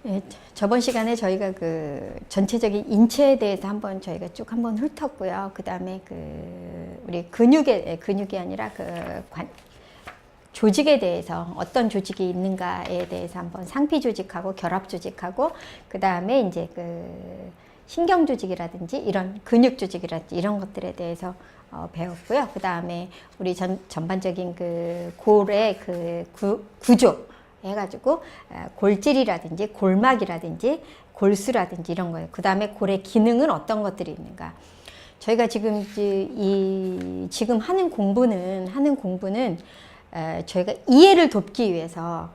예, 저번 시간에 저희가 그 전체적인 인체에 대해서 저희가 쭉 한번 훑었고요. 그 다음에 우리 근육이 아니라 조직에 대해서 어떤 조직이 있는가에 대해서 한번 상피 조직하고 결합 조직하고 그 다음에 이제 신경 조직이라든지 이런 근육 조직이라든지 이런 것들에 대해서 배웠고요. 그 다음에 우리 전반적인 골의 구조 해가지고 골질이라든지 골막이라든지 골수라든지 이런 거예요. 그 다음에 골의 기능은 어떤 것들이 있는가. 저희가 지금 하는 공부는 저희가 이해를 돕기 위해서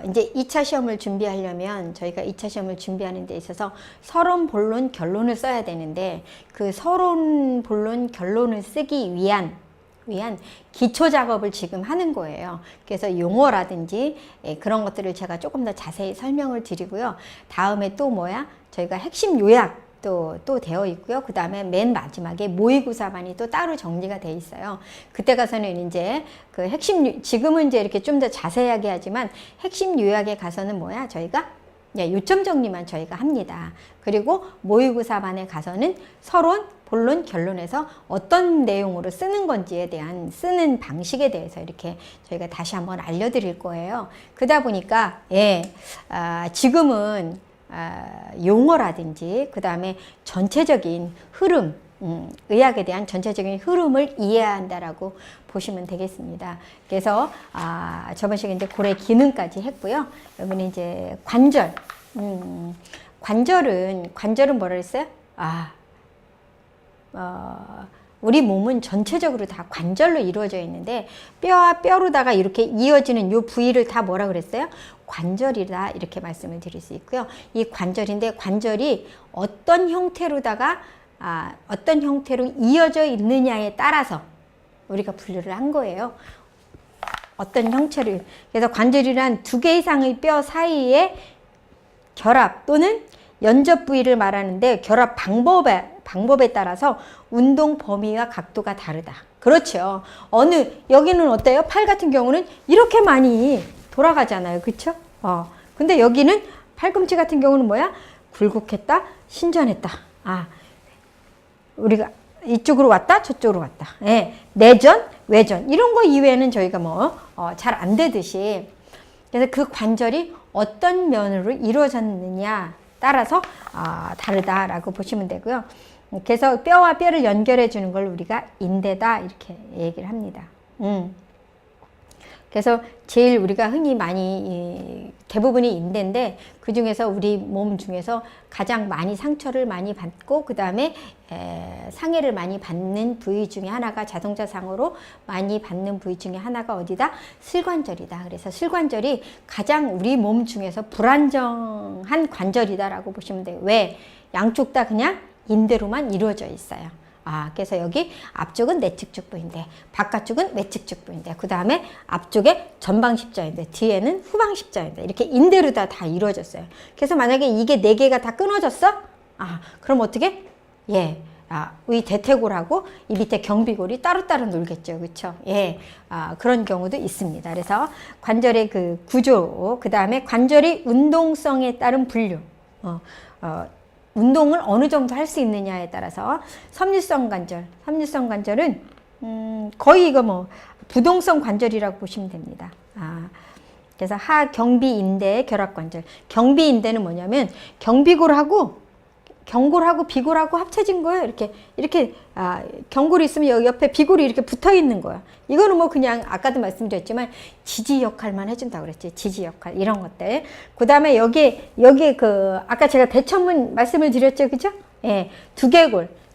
이제 2차 시험을 준비하려면 저희가 2차 시험을 준비하는 데 있어서 서론, 본론, 결론을 써야 되는데 그 서론, 본론, 결론을 쓰기 위한 기초 작업을 지금 하는 거예요. 그래서 용어라든지 그런 것들을 제가 조금 더 자세히 설명을 드리고요. 다음에 또 저희가 핵심 요약 또 되어 있고요. 그 다음에 맨 마지막에 모의고사반이 또 따로 정리가 돼 있어요. 그때 가서는 이제 지금은 이제 이렇게 좀 더 자세하게 하지만 핵심 요약에 가서는 저희가 요점 정리만 저희가 합니다. 그리고 모의고사반에 가서는 서론, 본론, 결론에서 어떤 내용으로 쓰는 건지에 대한 쓰는 방식에 대해서 이렇게 저희가 다시 한번 알려드릴 거예요. 그러다 보니까 지금은 용어라든지 그 다음에 전체적인 흐름, 의학에 대한 전체적인 흐름을 이해해야 한다라고 보시면 되겠습니다. 그래서 저번 시간에 이제 골의 기능까지 했고요. 여기는 이제 관절. 관절은 뭐라 그랬어요? 우리 몸은 전체적으로 다 관절로 이루어져 있는데 뼈와 뼈로다가 이렇게 이어지는 이 부위를 다 뭐라 그랬어요? 관절이다 이렇게 말씀을 드릴 수 있고요. 이 관절인데 관절이 어떤 형태로 이어져 있느냐에 따라서 우리가 분류를 한 거예요. 어떤 형체를. 그래서 관절이란 2개 이상의 뼈 사이에 결합 또는 연접 부위를 말하는데 결합 방법에 따라서 운동 범위와 각도가 다르다. 그렇죠. 여기는 어때요? 팔 같은 경우는 이렇게 많이 돌아가잖아요. 그렇죠? 근데 여기는 팔꿈치 같은 경우는 굴곡했다, 신전했다. 우리가 이쪽으로 왔다, 저쪽으로 왔다. 예. 내전, 외전 이런 거 이외에는 저희가 잘 안 되듯이 그래서 그 관절이 어떤 면으로 이루어졌느냐 따라서 다르다라고 보시면 되고요. 그래서 뼈와 뼈를 연결해 주는 걸 우리가 인대다 이렇게 얘기를 합니다. 그래서 제일 우리가 흔히 대부분이 인대인데 그 중에서 우리 몸 중에서 가장 많이 상처를 많이 받고 그 다음에 상해를 많이 받는 부위 중에 하나가 자동차상으로 많이 받는 부위 중에 하나가 어디다? 슬관절이다. 그래서 슬관절이 가장 우리 몸 중에서 불안정한 관절이다라고 보시면 돼요. 왜? 양쪽 다 그냥 인대로만 이루어져 있어요. 그래서 여기 앞쪽은 내측축부인대, 바깥쪽은 외측축부인대, 그 다음에 앞쪽에 전방십자인대, 뒤에는 후방십자인대 이렇게 인대로 다 이루어졌어요. 그래서 만약에 이게 4개가 다 끊어졌어? 그럼 어떻게? 위 대퇴골하고 이 밑에 경비골이 따로따로 놀겠죠. 그렇죠? 그런 경우도 있습니다. 그래서 관절의 구조, 그 다음에 관절의 운동성에 따른 분류, 운동을 어느 정도 할 수 있느냐에 따라서 섬유성 관절은 거의 이거 부동성 관절이라고 보시면 됩니다. 그래서 하경비인대 결합관절. 경비인대는 뭐냐면 경비골하고 비골하고 합쳐진 거예요. 이렇게 경골이 있으면 여기 옆에 비골이 이렇게 붙어 있는 거야. 이거는 그냥 아까도 말씀드렸지만 지지 역할만 해준다고 그랬지. 지지 역할 이런 것들. 그 다음에 여기에 아까 제가 대천문 말씀을 드렸죠, 그죠?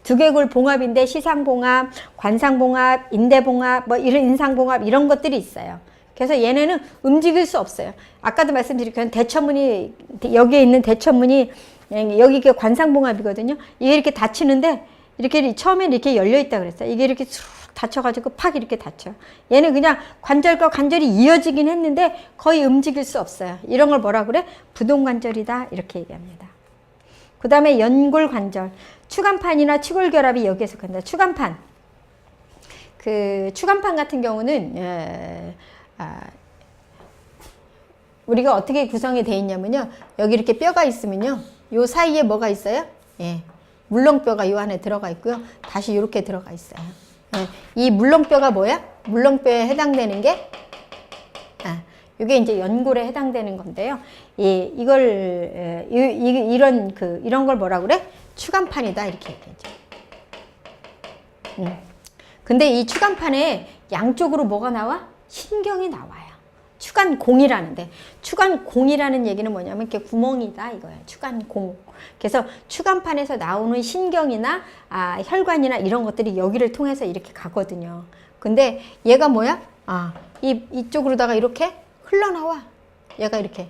두개골 봉합인데 시상봉합, 관상봉합, 인대봉합, 이런 인상봉합 이런 것들이 있어요. 그래서 얘네는 움직일 수 없어요. 아까도 말씀드렸지만 대천문이 여기에 있는 대천문이 여기 이게 관상봉합이거든요. 이게 이렇게 닫히는데 이렇게 처음에 이렇게 열려 있다 그랬어요. 이게 이렇게 쑥 닫혀가지고 팍 이렇게 닫혀. 얘는 그냥 관절과 관절이 이어지긴 했는데 거의 움직일 수 없어요. 이런 걸 뭐라 그래? 부동관절이다 이렇게 얘기합니다. 그 다음에 연골관절, 추간판이나 추골결합이 여기에 속한다. 추간판 같은 경우는 우리가 어떻게 구성이 되어 있냐면요. 여기 이렇게 뼈가 있으면요. 요 사이에 뭐가 있어요? 예. 물렁뼈가 요 안에 들어가 있고요. 다시 이렇게 들어가 있어요. 예. 이 물렁뼈가 뭐야? 물렁뼈에 해당되는 게 이게 이제 연골에 해당되는 건데요. 이걸 이런 걸 뭐라 그래? 추간판이다 이렇게 얘기하죠. 근데 이 추간판에 양쪽으로 뭐가 나와? 신경이 나와요. 추간공이라는데, 추간공이라는 얘기는 뭐냐면 이렇게 구멍이다 이거예요. 추간공. 그래서 추간판에서 나오는 신경이나 혈관이나 이런 것들이 여기를 통해서 이렇게 가거든요. 근데 얘가 뭐야? 이쪽으로다가 이렇게 흘러나와. 얘가 이렇게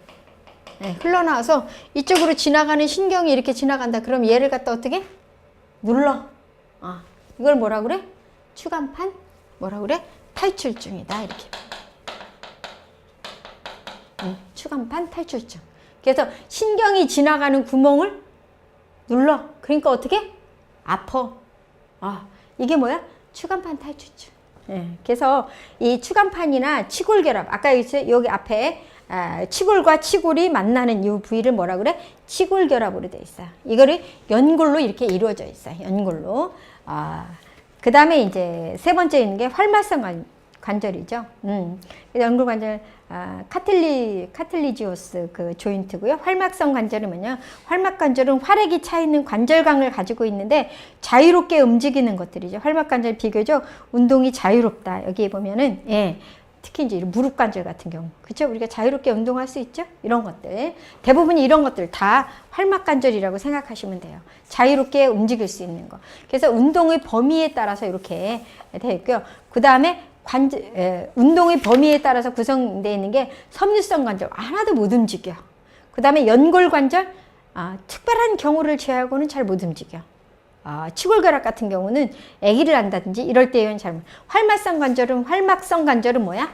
흘러나와서 이쪽으로 지나가는 신경이 이렇게 지나간다. 그럼 얘를 갖다 어떻게? 눌러. 이걸 뭐라 그래? 추간판 뭐라 그래? 탈출증이다 이렇게. 추간판 탈출증. 그래서 신경이 지나가는 구멍을 눌러. 그러니까 어떻게? 아파. 이게 뭐야? 추간판 탈출증. 그래서 이 추간판이나 치골결합, 아까 여기 앞에 치골과 치골이 만나는 이 부위를 뭐라 그래? 치골결합으로 돼 있어요. 이거를 연골로 이렇게 이루어져 있어요. 연골로. 그 다음에 이제 세 번째 있는 게 활마성 관절이죠. 연골 관절, 카틸리지오스 그 조인트고요. 활막성 관절은 뭐냐? 활막 관절은 활액이 차 있는 관절강을 가지고 있는데 자유롭게 움직이는 것들이죠. 활막 관절 비교적 운동이 자유롭다. 여기 보면은 특히 이제 무릎 관절 같은 경우, 그렇죠? 우리가 자유롭게 운동할 수 있죠? 이런 것들 대부분 이런 것들 다 활막 관절이라고 생각하시면 돼요. 자유롭게 움직일 수 있는 거. 그래서 운동의 범위에 따라서 이렇게 되어 있고요. 그 다음에 운동의 범위에 따라서 구성되어 있는 게 섬유성 관절, 하나도 못 움직여. 그 다음에 연골 관절, 특별한 경우를 제외하고는 잘 못 움직여. 치골결합 같은 경우는 아기를 한다든지 이럴 때는 잘. 활막성 관절은 뭐야?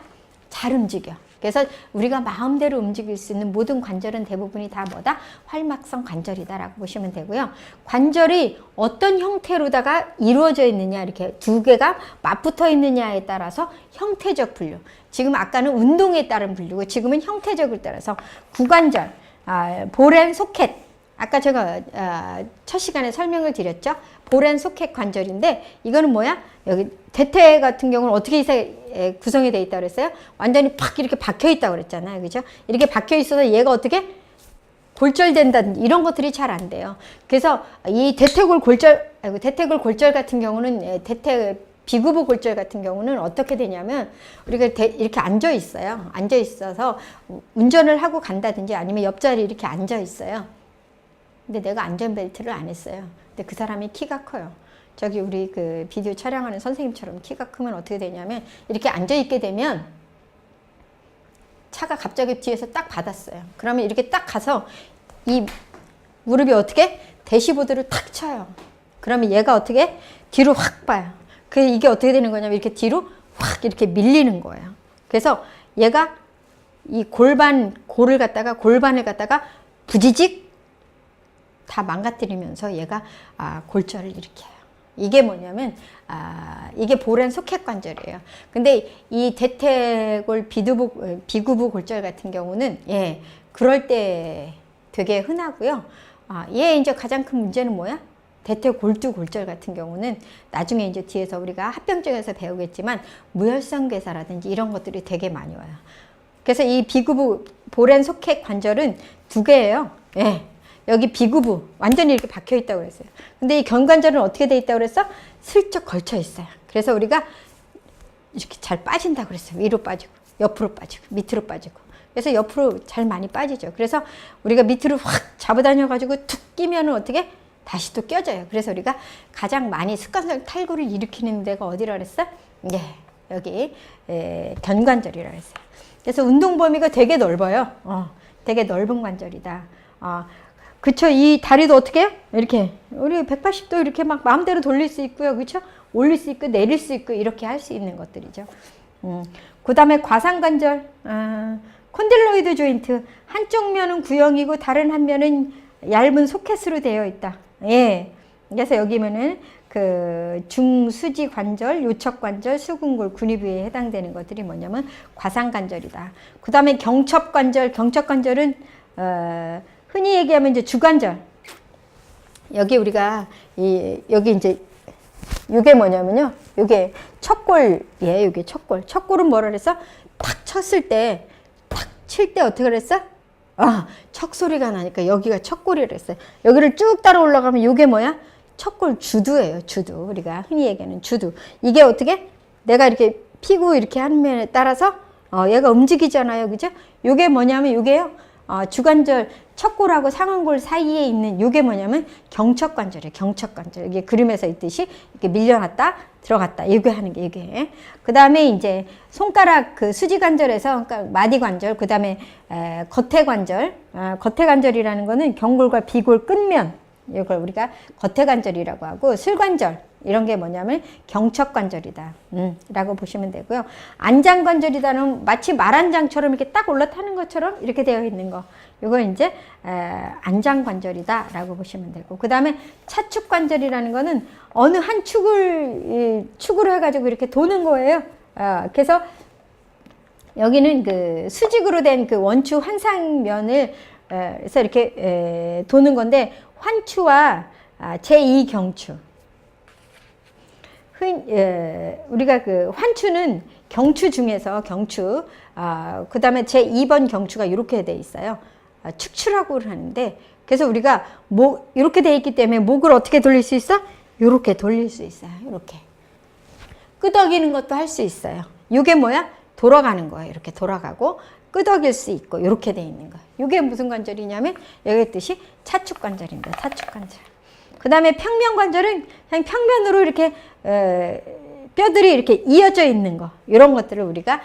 잘 움직여. 그래서 우리가 마음대로 움직일 수 있는 모든 관절은 대부분이 다 뭐다? 활막성 관절이다라고 보시면 되고요. 관절이 어떤 형태로다가 이루어져 있느냐, 이렇게 두 개가 맞붙어 있느냐에 따라서 형태적 분류. 지금 아까는 운동에 따른 분류고 지금은 형태적을 따라서 구관절, 볼앤 소켓. 아까 제가 첫 시간에 설명을 드렸죠. 볼앤 소켓 관절인데 이거는 뭐야? 여기 대퇴 같은 경우는 어떻게 구성이 되어 있다고 그랬어요? 완전히 팍 이렇게 박혀 있다고 그랬잖아요. 그죠? 이렇게 박혀 있어서 얘가 어떻게 골절된다든지 이런 것들이 잘 안 돼요. 그래서 이 대퇴골 골절 같은 경우는 비구부 골절 같은 경우는 어떻게 되냐면 우리가 이렇게 앉아 있어요. 앉아 있어서 운전을 하고 간다든지 아니면 옆자리에 이렇게 앉아 있어요. 근데 내가 안전벨트를 안 했어요. 근데 그 사람이 키가 커요. 저기 우리 그 비디오 촬영하는 선생님처럼 키가 크면 어떻게 되냐면 이렇게 앉아 있게 되면 차가 갑자기 뒤에서 딱 받았어요. 그러면 이렇게 딱 가서 이 무릎이 어떻게? 대시보드를 탁 쳐요. 그러면 얘가 어떻게? 뒤로 확 봐요. 이게 어떻게 되는 거냐면 이렇게 뒤로 확 이렇게 밀리는 거예요. 그래서 얘가 이 골반을 갖다가 부지직 다 망가뜨리면서 얘가 골절을 일으켜요. 이게 뭐냐면 이게 볼앤 소켓 관절이에요. 근데 이 대퇴골 비구부 골절 같은 경우는 그럴 때 되게 흔하고요. 얘 이제 가장 큰 문제는 뭐야? 대퇴골두 골절 같은 경우는 나중에 이제 뒤에서 우리가 합병증에서 배우겠지만 무혈성 괴사라든지 이런 것들이 되게 많이 와요. 그래서 이 비구부 볼앤 소켓 관절은 두 개예요. 여기 비구부 완전히 이렇게 박혀 있다고 그랬어요. 근데 이 견관절은 어떻게 돼 있다고 그랬어? 슬쩍 걸쳐 있어요. 그래서 우리가 이렇게 잘 빠진다고 그랬어요. 위로 빠지고 옆으로 빠지고 밑으로 빠지고. 그래서 옆으로 잘 많이 빠지죠. 그래서 우리가 밑으로 확 잡아다녀 가지고 툭 끼면은 어떻게 다시 또 껴져요. 그래서 우리가 가장 많이 습관성 탈구를 일으키는 데가 어디라 그랬어? 여기 견관절이라 그랬어요. 그래서 운동 범위가 되게 넓어요. 되게 넓은 관절이다. 그쵸. 이 다리도 어떻게 해요? 이렇게 우리 180도 이렇게 막 마음대로 돌릴 수 있고요. 그쵸? 올릴 수 있고 내릴 수 있고 이렇게 할 수 있는 것들이죠. 그 다음에 과상관절, 콘딜로이드 조인트. 한쪽 면은 구형이고 다른 한 면은 얇은 소켓으로 되어 있다. 그래서 여기 보면은 그 중수지 관절, 요척 관절, 수근골, 근위 부위에 해당되는 것들이 뭐냐면 과상 관절이다. 그 다음에 경첩 관절, 경첩 관절은 흔히 얘기하면 이제 주관절. 여기 우리가 여기 이제 이게 뭐냐면요, 이게 척골이에요. 이게 척골. 척골은 뭐라 그랬어? 탁 쳤을 때, 탁 칠 때 어떻게 그랬어? 척 소리가 나니까 여기가 척골이라 했어요. 여기를 쭉 따라 올라가면 이게 뭐야? 척골 주두예요. 주두. 우리가 흔히 얘기하는 주두. 이게 어떻게? 내가 이렇게 피고 이렇게 하는 면에 따라서 얘가 움직이잖아요. 그죠? 이게 뭐냐면 이게요. 주관절 척골하고 상완골 사이에 있는 이게 뭐냐면 경척관절이에요. 경척관절. 이게 그림에서 있듯이 이렇게 밀려났다 들어갔다 이게 하는 게 이게. 그 다음에 이제 손가락 그 수지관절에서 그러니까 마디관절, 그 다음에 겉에관절. 겉에관절이라는 거는 경골과 비골 끝면, 이걸 우리가 겉에관절이라고 하고, 슬관절 이런 게 뭐냐면 경척관절이다 라고 보시면 되고요. 안장관절이다는 마치 말안장처럼 이렇게 딱 올라타는 것처럼 이렇게 되어 있는 거, 이거 이제 안장관절이다 라고 보시면 되고, 그 다음에 차축관절이라는 거는 어느 한 축으로 해가지고 이렇게 도는 거예요. 그래서 여기는 그 수직으로 된 그 원추 환상면을 그래서 이렇게 도는 건데, 환추와 제2경추. 우리가 그 환추는 경추 중에서 경추, 그 다음에 제2번 경추가 이렇게 돼 있어요. 축추라고 하는데, 그래서 우리가 이렇게 돼 있기 때문에 목을 어떻게 돌릴 수 있어? 이렇게 돌릴 수 있어요. 이렇게 끄덕이는 것도 할 수 있어요. 이게 뭐야? 돌아가는 거예요. 이렇게 돌아가고 끄덕일 수 있고 이렇게 돼 있는 거예요. 이게 무슨 관절이냐면 여기 뜻이 차축관절입니다. 차축관절. 그 다음에 평면관절은 그냥 평면으로 이렇게 뼈들이 이렇게 이어져 있는 거, 이런 것들을 우리가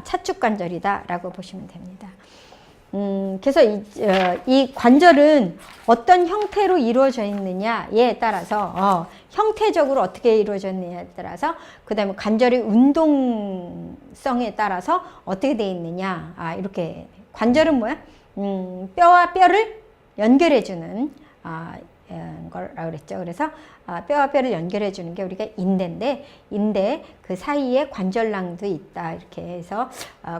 차축관절이다 라고 보시면 됩니다. 그래서 이 관절은 어떤 형태로 이루어져 있느냐에 따라서 형태적으로 어떻게 이루어져 있느냐에 따라서, 그 다음에 관절의 운동성에 따라서 어떻게 되어 있느냐, 이렇게. 관절은 뭐야? 뼈와 뼈를 연결해주는 거라고 그랬죠. 그래서 뼈와 뼈를 연결해 주는 게 우리가 인대인데, 인대 그 사이에 관절낭도 있다 이렇게 해서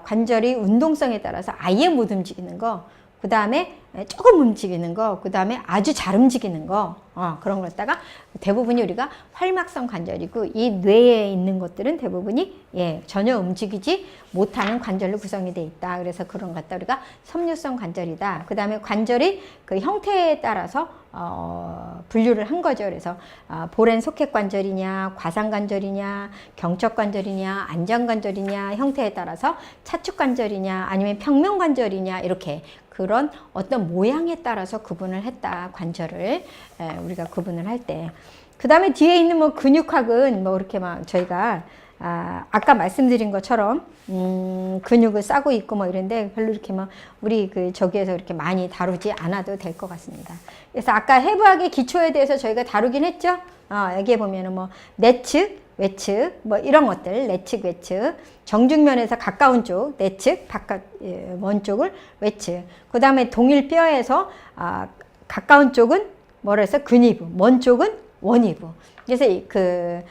관절이 운동성에 따라서 아예 못 움직이는 거, 그 다음에 조금 움직이는 거, 그 다음에 아주 잘 움직이는 거, 그런 걸 갖다가 대부분이 우리가 활막성 관절이고, 이 뇌에 있는 것들은 대부분이 전혀 움직이지 못하는 관절로 구성이 돼 있다. 그래서 그런 것 갖다 우리가 섬유성 관절이다. 그 다음에 관절이 그 형태에 따라서 분류를 한 거죠. 그래서 볼엔 소켓 관절이냐, 과상 관절이냐, 경척 관절이냐, 안장 관절이냐, 형태에 따라서 차축 관절이냐, 아니면 평면 관절이냐, 이렇게 그런 어떤 모양에 따라서 구분을 했다. 관절을 우리가 구분을 할 때. 그 다음에 뒤에 있는 뭐 근육학은 뭐 이렇게 막 저희가 아까 말씀드린 것처럼 근육을 싸고 있고 뭐 이런데 별로 이렇게 막 우리 그 저기에서 이렇게 많이 다루지 않아도 될 것 같습니다. 그래서 아까 해부학의 기초에 대해서 저희가 다루긴 했죠. 여기에 보면은 뭐 내측, 외측 뭐 이런 것들, 내측, 외측, 정중면에서 가까운 쪽 내측, 바깥 먼 쪽을 외측. 그 다음에 동일뼈에서 가까운 쪽은 뭐라 해서 근위부, 먼 쪽은 원위부. 그래서 그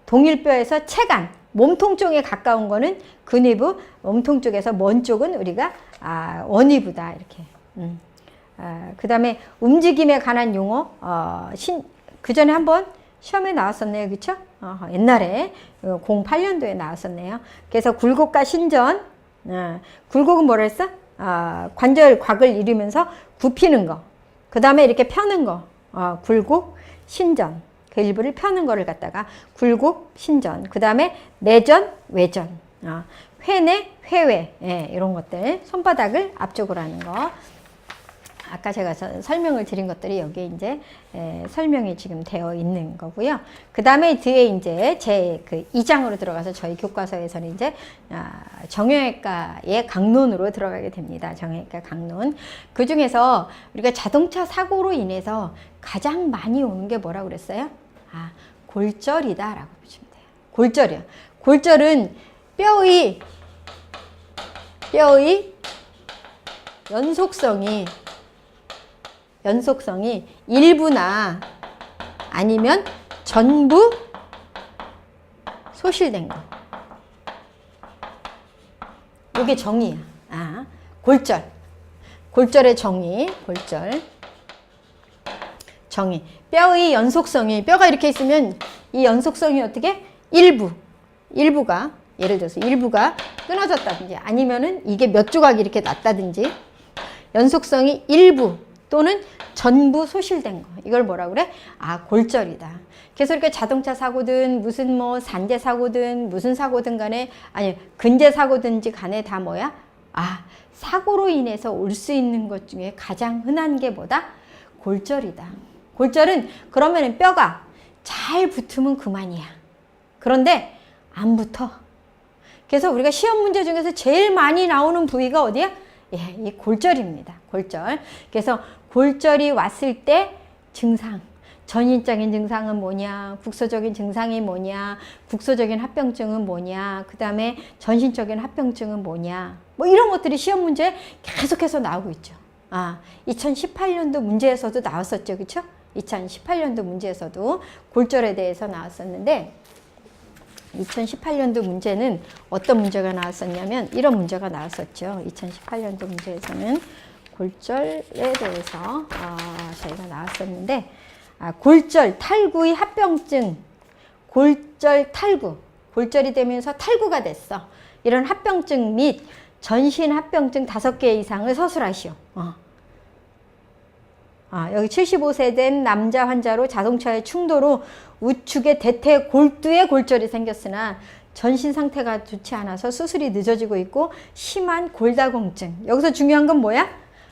동일뼈에서 체간, 몸통 쪽에 가까운 거는 근위부, 몸통 쪽에서 먼 쪽은 우리가 원위부다 이렇게. 그 다음에 움직임에 관한 용어, 그 전에 한번 시험에 나왔었네요. 그쵸? 옛날에 08년도에 나왔었네요. 그래서 굴곡과 신전, 굴곡은 뭐라 했어? 관절 곽을 이루면서 굽히는 거. 그 다음에 이렇게 펴는 거, 굴곡, 신전. 그 일부를 펴는 거를 갖다가 굴곡, 신전. 그 다음에 내전, 외전. 회내, 회외. 이런 것들. 손바닥을 앞쪽으로 하는 거. 아까 제가 설명을 드린 것들이 여기 이제 설명이 지금 되어 있는 거고요. 그 다음에 뒤에 이제 제 그 2장으로 들어가서 저희 교과서에서는 이제 정형외과의 강론으로 들어가게 됩니다. 정형외과 강론. 그 중에서 우리가 자동차 사고로 인해서 가장 많이 오는 게 뭐라고 그랬어요? 골절이다라고 보시면 돼요. 골절이요. 골절은 뼈의 연속성이 일부나 아니면 전부 소실된 거. 이게 정의야. 아, 골절. 골절의 정의. 골절. 정의. 뼈의 연속성이, 뼈가 이렇게 있으면 이 연속성이 어떻게? 일부가, 예를 들어서 일부가 끊어졌다든지 아니면은 이게 몇 조각이 이렇게 났다든지 연속성이 일부 또는 전부 소실된 거. 이걸 뭐라 그래? 아, 골절이다. 그래서 이렇게 자동차 사고든 무슨 뭐 산재 사고든 무슨 사고든 간에 아니 근재 사고든지 간에 다 뭐야? 아, 사고로 인해서 올 수 있는 것 중에 가장 흔한 게 뭐다? 골절이다. 골절은 그러면은 뼈가 잘 붙으면 그만이야. 그런데 안 붙어. 그래서 우리가 시험 문제 중에서 제일 많이 나오는 부위가 어디야? 예, 이 골절입니다. 골절. 그래서 골절이 왔을 때 증상, 전인적인 증상은 뭐냐, 국소적인 증상이 뭐냐, 국소적인 합병증은 뭐냐, 그 다음에 전신적인 합병증은 뭐냐, 뭐 이런 것들이 시험 문제에 계속해서 나오고 있죠. 아, 2018년도 문제에서도 나왔었죠. 그렇죠? 2018년도 문제에서도 골절에 대해서 나왔었는데 2018년도 문제는 어떤 문제가 나왔었냐면 이런 문제가 나왔었죠. 2018년도 문제에서는 골절에 대해서 저희가 나왔었는데 골절, 탈구의 합병증, 골절 탈구, 골절이 되면서 탈구가 됐어. 이런 합병증 및 전신 합병증 5개 이상을 서술하시오. 여기 75세 된 남자 환자로 자동차의 충돌 후 우측의 대퇴 골두에 골절이 생겼으나 전신 상태가 좋지 않아서 수술이 늦어지고 있고 심한 골다공증. 여기서 중요한 건 뭐야?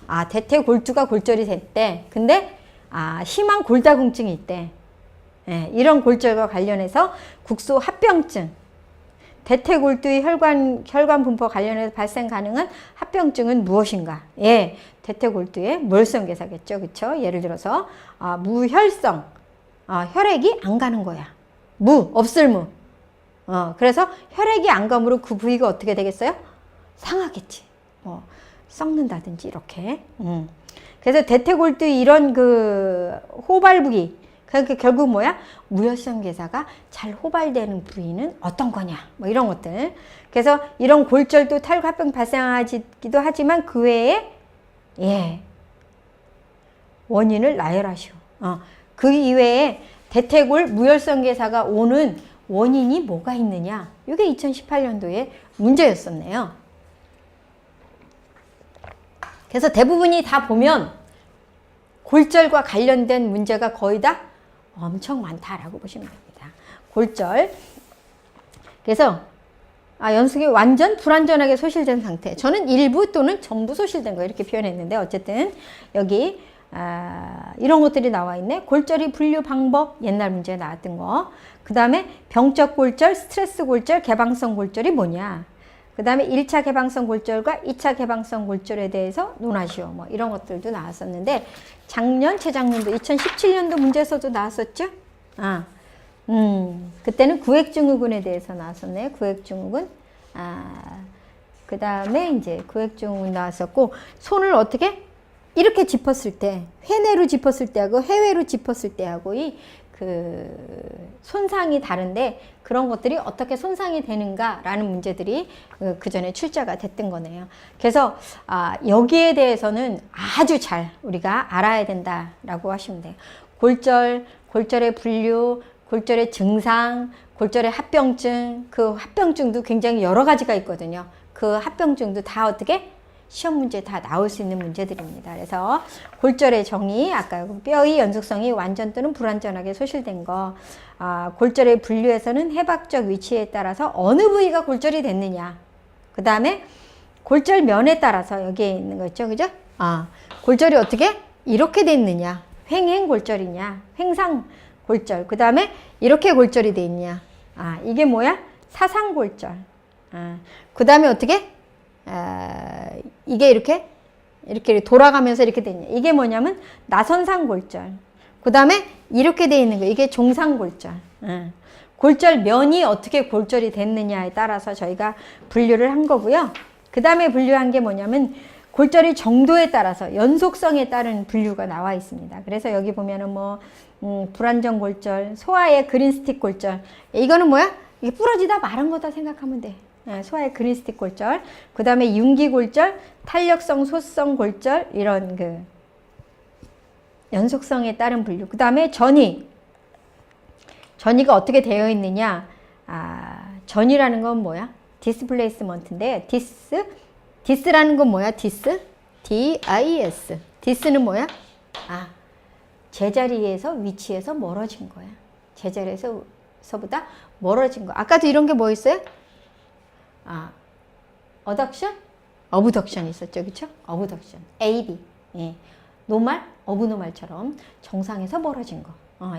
아, 대퇴 골두가 골절이 됐대. 근데 심한 골다공증이 있대. 예, 이런 골절과 관련해서 국소 합병증, 대퇴골두의 혈관 분포 관련해서 발생 가능한 합병증은 무엇인가? 예, 대퇴골두의 무혈성괴사겠죠, 그렇죠? 예를 들어서 무혈성, 혈액이 안 가는 거야. 없을 무. 그래서 혈액이 안 가므로 그 부위가 어떻게 되겠어요? 상하겠지. 썩는다든지 이렇게. 그래서 대퇴골두 이런 그 호발 부위. 그러니까 결국 뭐야? 무혈성 괴사가 잘 호발되는 부위는 어떤 거냐? 뭐 이런 것들. 그래서 이런 골절도 탈구 합병 발생하기도 하지만 그 외에 원인을 나열하시오. 그 이외에 대퇴골 무혈성 괴사가 오는 원인이 뭐가 있느냐? 이게 2018년도에 문제였었네요. 그래서 대부분이 다 보면 골절과 관련된 문제가 거의 다 엄청 많다라고 보시면 됩니다. 골절. 그래서 연속이 완전 불완전하게 소실된 상태. 저는 일부 또는 전부 소실된 거 이렇게 표현했는데 어쨌든 여기 이런 것들이 나와 있네. 골절이 분류 방법 옛날 문제에 나왔던 거. 그 다음에 병적 골절, 스트레스 골절, 개방성 골절이 뭐냐. 그 다음에 1차 개방성 골절과 2차 개방성 골절에 대해서 논하시오. 뭐 이런 것들도 나왔었는데 작년, 재작년도 2017년도 문제에서도 나왔었죠. 그때는 구획증후군에 대해서 나왔었네. 구획증후군. 그 다음에 이제 구획증후군 나왔었고 손을 어떻게 이렇게 짚었을 때 회내로 짚었을 때하고 해외로 짚었을 때하고 그 손상이 다른데 그런 것들이 어떻게 손상이 되는가라는 문제들이 그 전에 출제가 됐던 거네요. 그래서 여기에 대해서는 아주 잘 우리가 알아야 된다라고 하시면 돼요. 골절, 골절의 분류, 골절의 증상, 골절의 합병증, 그 합병증도 굉장히 여러 가지가 있거든요. 그 합병증도 다 어떻게 시험 문제에 다 나올 수 있는 문제들입니다. 그래서 골절의 정의, 아까 뼈의 연속성이 완전 또는 불완전하게 소실된 거, 골절의 분류에서는 해박적 위치에 따라서 어느 부위가 골절이 됐느냐. 그 다음에 골절면에 따라서 여기에 있는 거 있죠, 그죠? 골절이 어떻게 이렇게 됐느냐. 횡행골절이냐, 횡상골절. 그 다음에 이렇게 골절이 돼 있냐. 이게 뭐야? 사상골절. 그 다음에 어떻게? 이게 이렇게 돌아가면서 이렇게 되냐. 이게 뭐냐면 나선상골절. 그 다음에 이렇게 돼 있는 거. 이게 종상골절. 골절면이 어떻게 골절이 됐느냐에 따라서 저희가 분류를 한 거고요. 그 다음에 분류한 게 뭐냐면 골절의 정도에 따라서 연속성에 따른 분류가 나와 있습니다. 그래서 여기 보면은 뭐 불안정 골절, 소아의 그린스틱 골절. 이거는 뭐야? 이게 부러지다 마른 거다 생각하면 돼. 소아의 그린스틱 골절. 그 다음에 윤기 골절, 탄력성 소성 골절, 이런 그 연속성에 따른 분류. 그 다음에 전이. 전이가 어떻게 되어 있느냐? 전이라는 건 뭐야? 디스플레이스먼트인데, 디스라는 건 뭐야? D-I-S. 디스는 뭐야? 제자리에서, 위치에서 멀어진 거야. 제자리에서보다 멀어진 거. 아까도 이런 게 뭐 있어요? 어덕션? 어브덕션이 있었죠. 그쵸? 어브덕션. AB. 예. 노말, 어브노말처럼 정상에서 멀어진 거.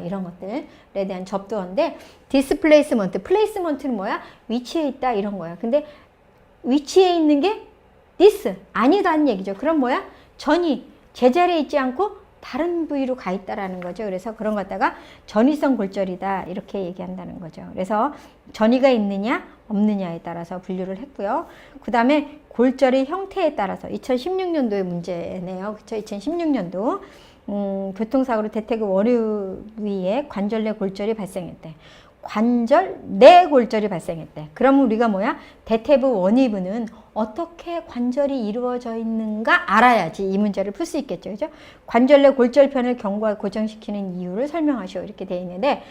이런 것들에 대한 접두어인데, 디스플레이스먼트. 플레이스먼트는 뭐야? 위치에 있다, 이런 거야. 근데 위치에 있는 게 디스, 아니다는 얘기죠. 그럼 뭐야? 전이 제자리에 있지 않고 다른 부위로 가 있다라는 거죠. 그래서 그런 거 갖다가 전이성 골절이다, 이렇게 얘기한다는 거죠. 그래서 전이가 있느냐 없느냐에 따라서 분류를 했고요. 그 다음에 골절의 형태에 따라서 2016년도의 문제네요. 그쵸? 2016년도 교통사고로 대퇴근 월요 부위에 관절 내 골절이 발생했대. 관절 내 골절이 발생했대. 그러면 우리가 뭐야? 대퇴부 원위부는 어떻게 관절이 이루어져 있는가 알아야지 이 문제를 풀 수 있겠죠. 그죠? 관절 내 골절편을 견고하게 고정시키는 이유를 설명하시오. 이렇게 되어 있는데,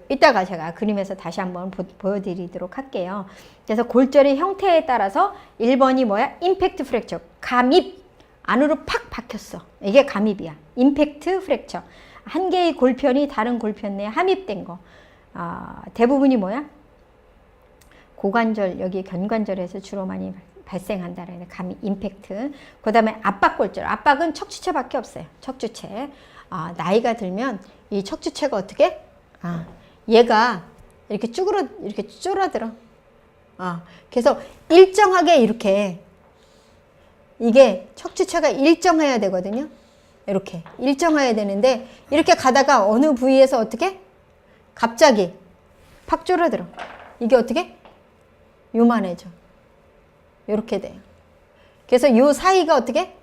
이따가 제가 그림에서 다시 한번 보여드리도록 할게요. 그래서 골절의 형태에 따라서 1번이 뭐야? 임팩트 프랙처. 감입. 안으로 팍 박혔어. 이게 감입이야. 임팩트 프랙처. 한 개의 골편이 다른 골편 내에 함입된 거. 대부분이 뭐야? 고관절, 여기 견관절에서 주로 많이 발생한다라는 감입, 임팩트. 그 다음에 압박골절. 압박은 척추체밖에 없어요. 척추체. 나이가 들면 이 척추체가 어떻게? 얘가 이렇게 이렇게 쭈그러들어. 그래서 일정하게 이렇게, 이게 척추체가 일정해야 되거든요. 이렇게 일정해야 되는데, 이렇게 가다가 어느 부위에서 어떻게? 갑자기 팍 줄어들어. 이게 어떻게? 요만해져. 이렇게 돼요. 그래서 요 사이가 어떻게?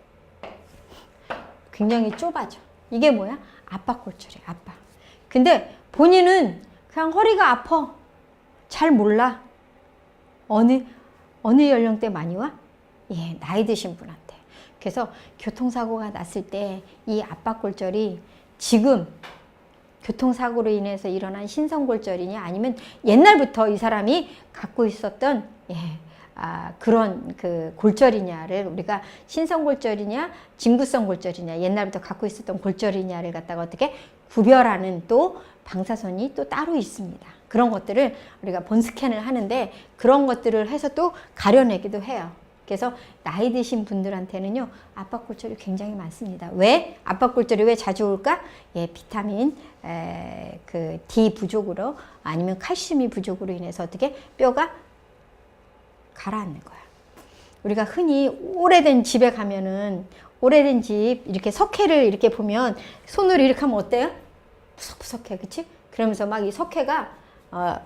굉장히 좁아져. 이게 뭐야? 압박골절이야, 압박. 근데 본인은 그냥 허리가 아파. 잘 몰라. 어느 연령대 많이 와? 예, 나이 드신 분한테. 그래서 교통사고가 났을 때 이 압박골절이 지금 교통사고로 인해서 일어난 신성골절이냐, 아니면 옛날부터 이 사람이 갖고 있었던 그런 그 골절이냐를 우리가 신성골절이냐 진구성 골절이냐, 옛날부터 갖고 있었던 골절이냐를 갖다가 어떻게 구별하는 또 방사선이 또 따로 있습니다. 그런 것들을 우리가 본 스캔을 하는데, 그런 것들을 해서 또 가려내기도 해요. 그래서 나이 드신 분들한테는요, 압박골절이 굉장히 많습니다. 왜? 압박골절이 왜 자주 올까? 비타민 그 D 부족으로, 아니면 칼슘이 부족으로 인해서 어떻게 뼈가 가라앉는 거야. 우리가 흔히 오래된 집에 가면은, 오래된 집 이렇게 석회를 이렇게 보면 손으로 이렇게 하면 어때요? 푸석푸석해, 그치? 그러면서 막 이 석회가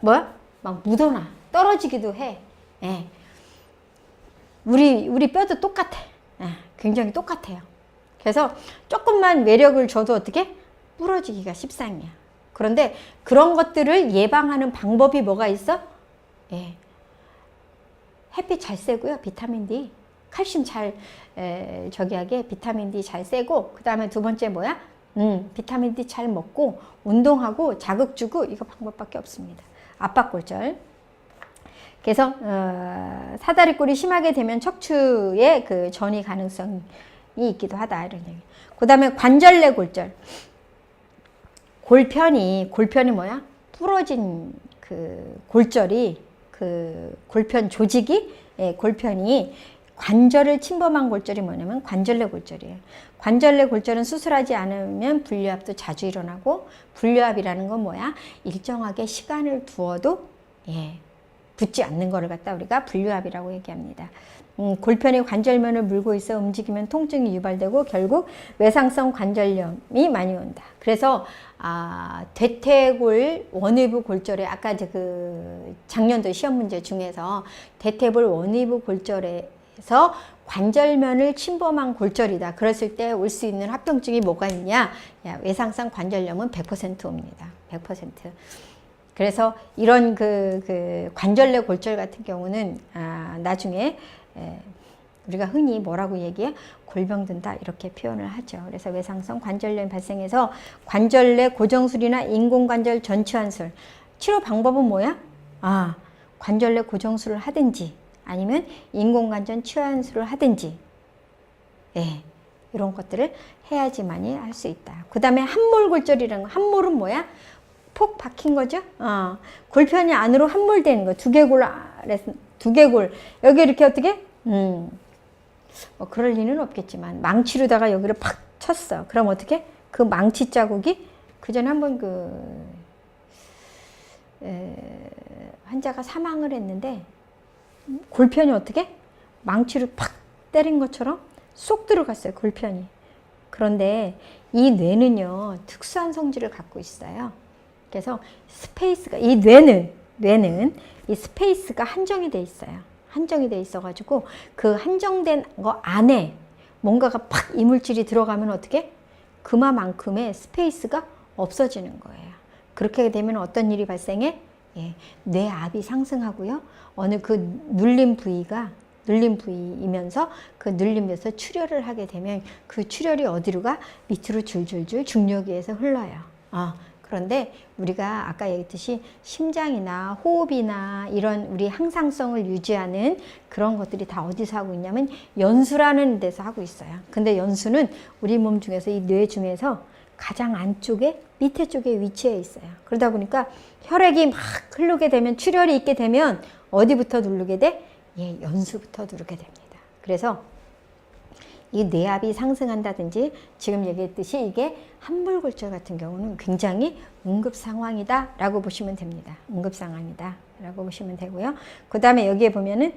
막 묻어나, 떨어지기도 해. 우리 뼈도 똑같아. 굉장히 똑같아요. 그래서 조금만 매력을 줘도 어떻게? 부러지기가 십상이야. 그런데 그런 것들을 예방하는 방법이 뭐가 있어? 햇빛 잘 쐬고요. 비타민 D. 칼슘 잘 저기하게 비타민 D 잘 쐬고, 그 다음에 두 번째 뭐야? 비타민 D 잘 먹고 운동하고 자극 주고, 이거 방법밖에 없습니다. 압박골절. 그래서 사다리꼴이 심하게 되면 척추에 그 전이 가능성이 있기도 하다, 이런 얘기. 그 다음에 관절 내 골절. 골편이 뭐야? 부러진 그 골절이, 그 골편 조직이, 골편이 관절을 침범한 골절이 뭐냐면 관절 내 골절이에요. 관절 내 골절은 수술하지 않으면 분류압도 자주 일어나고, 분류압이라는 건 뭐야? 일정하게 시간을 두어도 붙지 않는 거를 갖다 우리가 분류압이라고 얘기합니다. 골편이 관절면을 물고 있어 움직이면 통증이 유발되고 결국 외상성 관절염이 많이 온다. 그래서 대퇴골 원위부 골절에, 아까 그 작년도 시험 문제 중에서 대퇴골 원위부 골절에 그래서 관절면을 침범한 골절이다. 그랬을 때 올 수 있는 합병증이 뭐가 있냐? 외상성 관절염은 100% 옵니다. 100%. 그래서 이런 그 관절내 골절 같은 경우는 나중에 우리가 흔히 뭐라고 얘기해? 골병든다 이렇게 표현을 하죠. 그래서 외상성 관절염이 발생해서 관절내 고정술이나 인공관절 전치환술 치료 방법은 뭐야? 관절내 고정술을 하든지 아니면 인공관절 치환술을 하든지 이런 것들을 해야지만이 할 수 있다. 그 다음에 함몰골절이라는 거. 함몰은 뭐야? 폭 박힌 거죠. 골편이 안으로 함몰되는 거. 두개골 여기 이렇게 어떻게? 뭐 그럴 리는 없겠지만 망치로다가 여기를 팍 쳤어. 그럼 어떻게? 그 망치 자국이 그 전에 한번 환자가 사망을 했는데 골편이 어떻게? 망치로 팍 때린 것처럼 쏙 들어갔어요. 골편이. 그런데 이 뇌는요 특수한 성질을 갖고 있어요. 그래서 스페이스가 이 뇌는 이 스페이스가 한정이 돼 있어요. 한정이 돼 있어가지고 그 한정된 거 안에 뭔가가 팍 이물질이 들어가면 어떻게? 그만큼의 스페이스가 없어지는 거예요. 그렇게 되면 어떤 일이 발생해? 뇌압이 상승하고요. 어느 그 눌린 부위이면서 그 눌림에서 출혈을 하게 되면 그 출혈이 어디로 가? 밑으로 줄줄줄 중력위에서 흘러요. 그런데 우리가 아까 얘기했듯이 심장이나 호흡이나 이런 우리 항상성을 유지하는 그런 것들이 다 어디서 하고 있냐면 연수라는 데서 하고 있어요. 근데 연수는 우리 몸 중에서 이 뇌 중에서 가장 안쪽에 밑에 쪽에 위치해 있어요. 그러다 보니까 혈액이 막 흐르게 되면 출혈이 있게 되면 어디부터 누르게 돼? 연수부터 누르게 됩니다. 그래서 이 뇌압이 상승한다든지 지금 얘기했듯이 이게 함몰골절 같은 경우는 굉장히 응급 상황이다 라고 보시면 됩니다. 응급 상황이다 라고 보시면 되고요. 그 다음에 여기에 보면은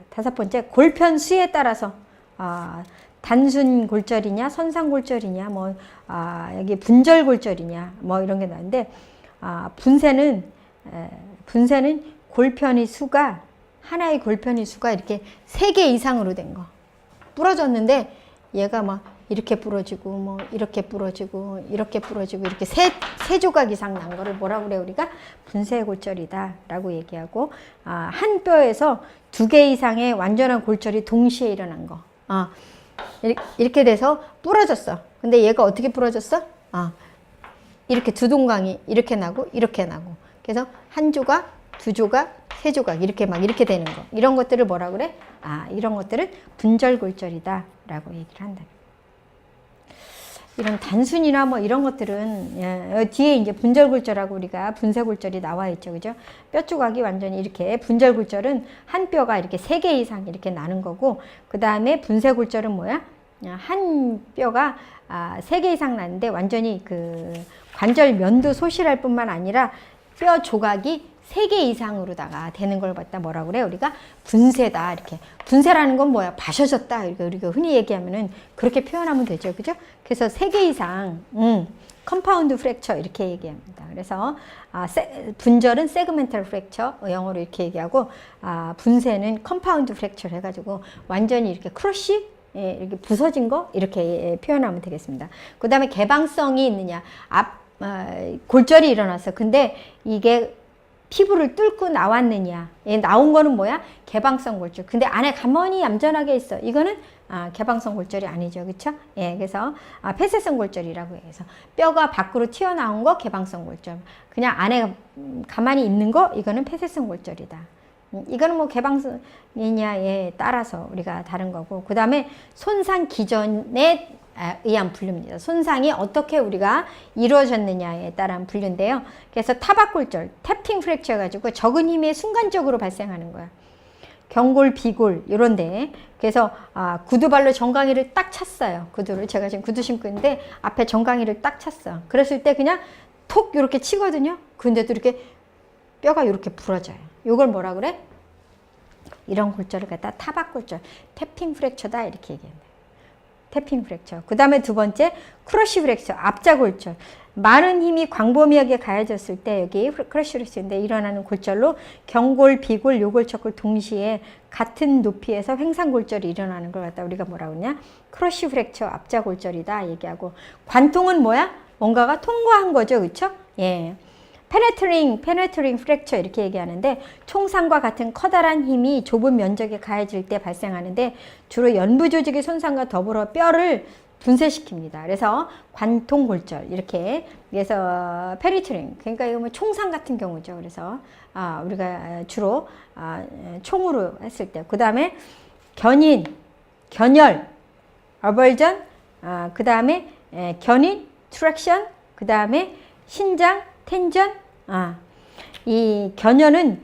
다섯 번째 골편 수에 따라서 단순 골절이냐 선상골절이냐 여기 분절골절이냐 이런 게 나는데 분쇄는 골편의 수가 하나의 골편의 수가 이렇게 3개 이상으로 된 거. 부러졌는데 얘가 막 이렇게 부러지고 이렇게 부러지고 이렇게 부러지고 이렇게 세 조각 이상 난 거를 뭐라고 그래 우리가 분쇄골절이다 라고 얘기하고 한 뼈에서 2개 이상의 완전한 골절이 동시에 일어난 거. 이렇게 돼서 부러졌어. 근데 얘가 어떻게 부러졌어? 이렇게 두 동강이 이렇게 나고 이렇게 나고 그래서 한 조각, 두 조각, 세 조각 이렇게 되는 거. 이런 것들을 뭐라 그래? 이런 것들은 분절골절이다 라고 얘기를 한다. 이런 단순이나 이런 것들은 뒤에 이제 분절골절하고 우리가 분쇄골절이 나와 있죠. 그죠? 뼈 조각이 완전히 이렇게 분절골절은 한 뼈가 이렇게 3개 이상 이렇게 나는 거고 그 다음에 분쇄골절은 뭐야? 한 뼈가 3개 이상 나는데 완전히 그 관절 면도 소실할 뿐만 아니라 뼈 조각이 3개 이상으로다가 되는 걸 갖다 뭐라고 그래? 우리가 분쇄다. 이렇게. 분쇄라는 건 뭐야? 바셔졌다. 우리가 흔히 얘기하면은 그렇게 표현하면 되죠. 그죠? 그래서 3개 이상, 컴파운드 프랙처 이렇게 얘기합니다. 그래서, 분절은 세그멘탈 프랙처, 영어로 이렇게 얘기하고, 분쇄는 컴파운드 프랙처 해가지고 완전히 이렇게 크러쉬? 이렇게 부서진 거? 이렇게 표현하면 되겠습니다. 그 다음에 개방성이 있느냐. 골절이 일어났어. 근데 이게 피부를 뚫고 나왔느냐. 나온 거는 뭐야? 개방성 골절. 근데 안에 가만히 얌전하게 있어. 이거는 개방성 골절이 아니죠. 그쵸? 그래서 폐쇄성 골절이라고 해서 뼈가 밖으로 튀어나온 거 개방성 골절. 그냥 안에 가만히 있는 거 이거는 폐쇄성 골절이다. 이거는 개방성이냐에 따라서 우리가 다른 거고 그 다음에 손상 기전에 의한 분류입니다. 손상이 어떻게 우리가 이루어졌느냐에 따른 분류인데요. 그래서 타박골절, 탭팅 프랙처 해가지고 적은 힘에 순간적으로 발생하는 거야. 경골, 비골 이런데 그래서 구두발로 정강이를 딱 찼어요. 구두를 제가 지금 구두 신고 있는데 앞에 정강이를 딱 찼어. 그랬을 때 그냥 톡 이렇게 치거든요. 근데도 이렇게 뼈가 이렇게 부러져요. 이걸 뭐라 그래? 이런 골절을 갖다 타박골절, 탭팅 프랙처다 이렇게 얘기한다. 탭핑 프랙처. 그 다음에 두 번째 크러쉬 프랙처, 압자골절. 마른 힘이 광범위하게 가해졌을 때 여기 크러쉬 프랙처인데 일어나는 골절로 경골, 비골, 요골척골 동시에 같은 높이에서 횡상골절이 일어나는 걸 갖다 우리가 뭐라고 하냐? 크러쉬 프랙처 압자골절이다 얘기하고, 관통은 뭐야? 뭔가가 통과한 거죠. 그렇죠? 예. 페네트링 프랙처 이렇게 얘기하는데, 총상과 같은 커다란 힘이 좁은 면적에 가해질 때 발생하는데 주로 연부 조직의 손상과 더불어 뼈를 분쇄시킵니다. 그래서 관통골절 이렇게, 그래서 페니트링, 그러니까 이거 뭐 총상 같은 경우죠. 그래서 우리가 주로 총으로 했을 때, 그 다음에 견인, 견열, 어벌전, 그 다음에 견인, 트랙션, 그 다음에 신장, 텐전. 이 견연은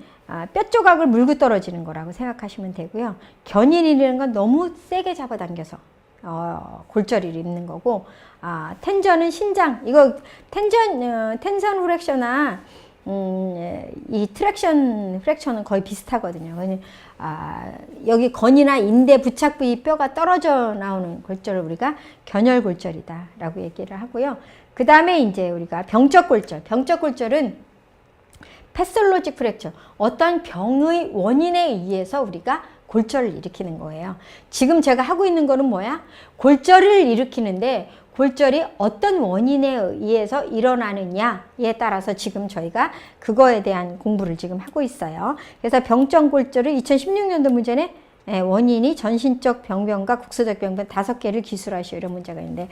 뼈 조각을 물고 떨어지는 거라고 생각하시면 되고요. 견인이라는 건 너무 세게 잡아당겨서 골절이 있는 거고, 텐전은 신장, 이거 텐션 프랙셔나 이 트랙션 프랙처는 거의 비슷하거든요. 여기 건이나 인대 부착 부위 뼈가 떨어져 나오는 골절을 우리가 견열골절이다 라고 얘기를 하고요. 그 다음에 이제 우리가 병적골절, 병적골절은 패솔로직 프랙처, 어떤 병의 원인에 의해서 우리가 골절을 일으키는 거예요. 지금 제가 하고 있는 거는 뭐야? 골절을 일으키는데 골절이 어떤 원인에 의해서 일어나느냐에 따라서 지금 저희가 그거에 대한 공부를 지금 하고 있어요. 그래서 병적골절은 2016년도 문제는 원인이 전신적 병변과 국소적 병변 5개를 기술하시오 이런 문제가 있는데,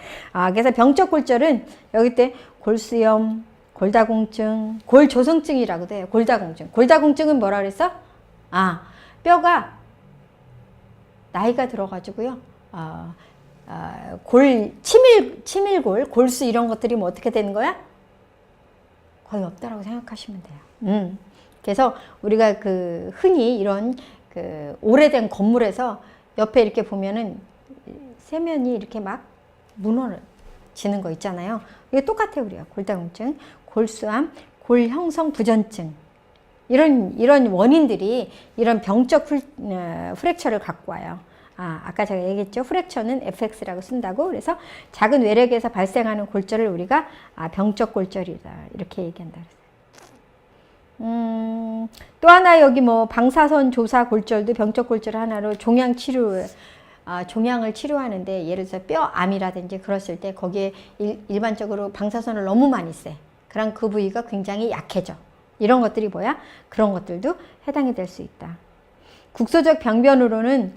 그래서 병적골절은 여기 때 골수염, 골다공증, 골조성증이라고도 해요. 골다공증. 골다공증은 뭐라 그랬어? 뼈가 나이가 들어가지고요. 치밀골, 골수 이런 것들이 뭐 어떻게 되는 거야? 거의 없다라고 생각하시면 돼요. 그래서 우리가 흔히 이런 오래된 건물에서 옆에 이렇게 보면은 세면이 이렇게 막 무너지는 거 있잖아요. 이게 똑같아요, 우리가. 골다공증, 골수암, 골형성 부전증. 이런 원인들이 이런 병적 프랙처를 갖고 와요. 아까 제가 얘기했죠. 프랙처는 FX라고 쓴다고. 그래서 작은 외력에서 발생하는 골절을 우리가 병적 골절이다 이렇게 얘기한다. 또 하나 여기 뭐 방사선 조사 골절도 병적 골절 하나로 종양 치료, 종양을 치료하는데 예를 들어서 뼈암이라든지 그랬을 때 거기에 일반적으로 방사선을 너무 많이 써. 그럼 그 부위가 굉장히 약해져. 이런 것들이 뭐야? 그런 것들도 해당이 될 수 있다. 국소적 병변으로는